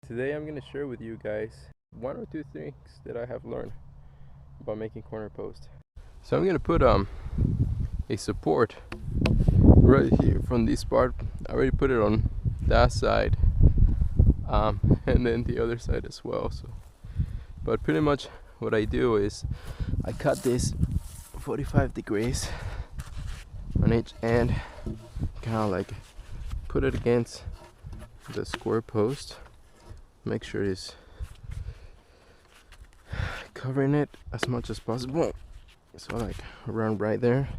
Today I'm going to share with you guys one or two things that I have learned about making corner post. So I'm going to put a support right here from this part. I already put it on that side and then the other side as well. But pretty much what I do is I cut this 45 degrees on each end, kind of like put it against the square post. Make sure it's covering it as much as possible, so like around right there.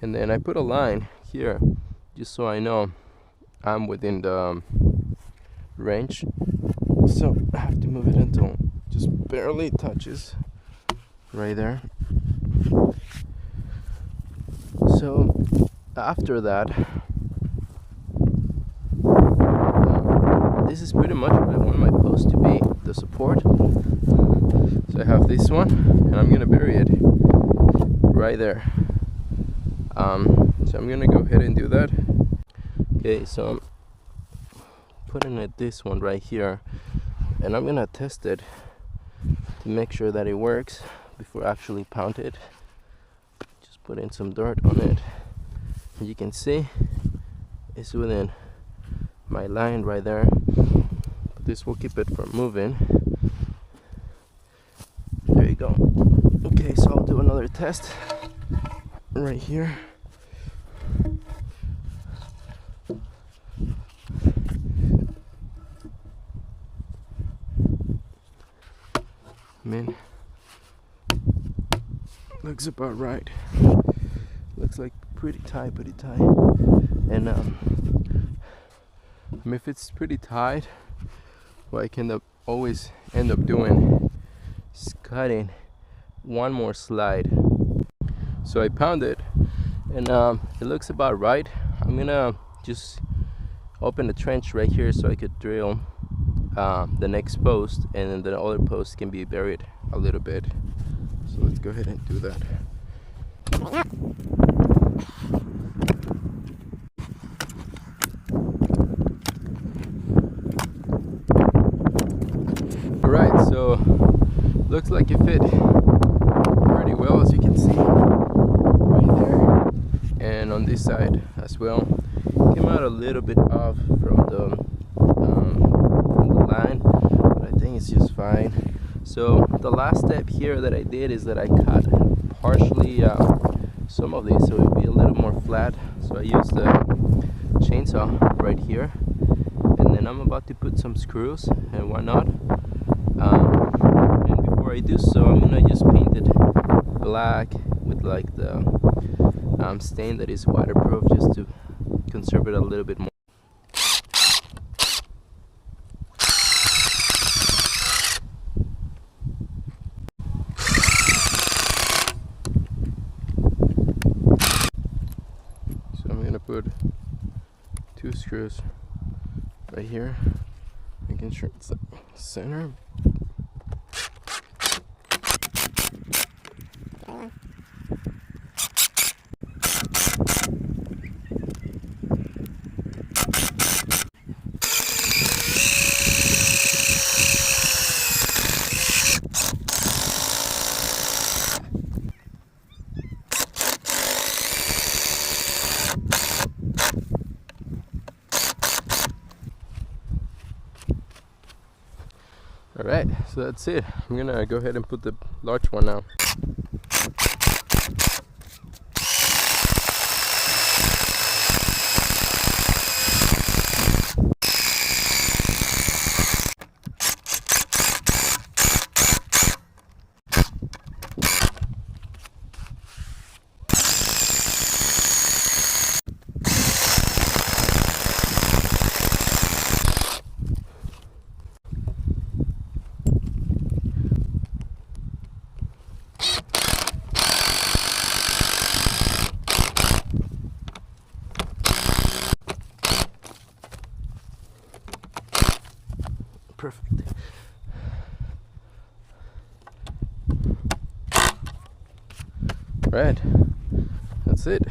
And then I put a line here just so I know I'm within the range, so I have to move it until just barely touches right there. So after that, this is pretty much what I want my post to be, the support. So I have this one, and I'm gonna bury it right there. So I'm gonna go ahead and do that. Okay, so I'm putting it this one right here, and I'm gonna test it to make sure that it works before I actually pound it. Just put in some dirt on it. As you can see, it's within my line right there. This will keep it from moving. There you go. Okay, so I'll do another test right here. Looks about right. Looks like pretty tight. And if it's pretty tight, what I can always end up doing is cutting one more slide. So I pound it, and it looks about right. I'm gonna just open the trench right here so I could drill the next post, and then the other post can be buried a little bit. So let's go ahead and do that. Alright, so looks like it fit pretty well, as you can see right there, and on this side as well. Came out a little bit off from the line, but I think it's just fine. So the last step here that I did is that I cut partially some of these so it would be a little more flat. So I used the chainsaw right here, and then I'm about to put some screws and whatnot. And before I do so, I'm gonna just paint it black with like the stain that is waterproof, just to conserve it a little bit more. So I'm gonna put 2 screws right here, making sure it's the center. Alright, so that's it. I'm gonna go ahead and put the large one now. Perfect. Right, that's it.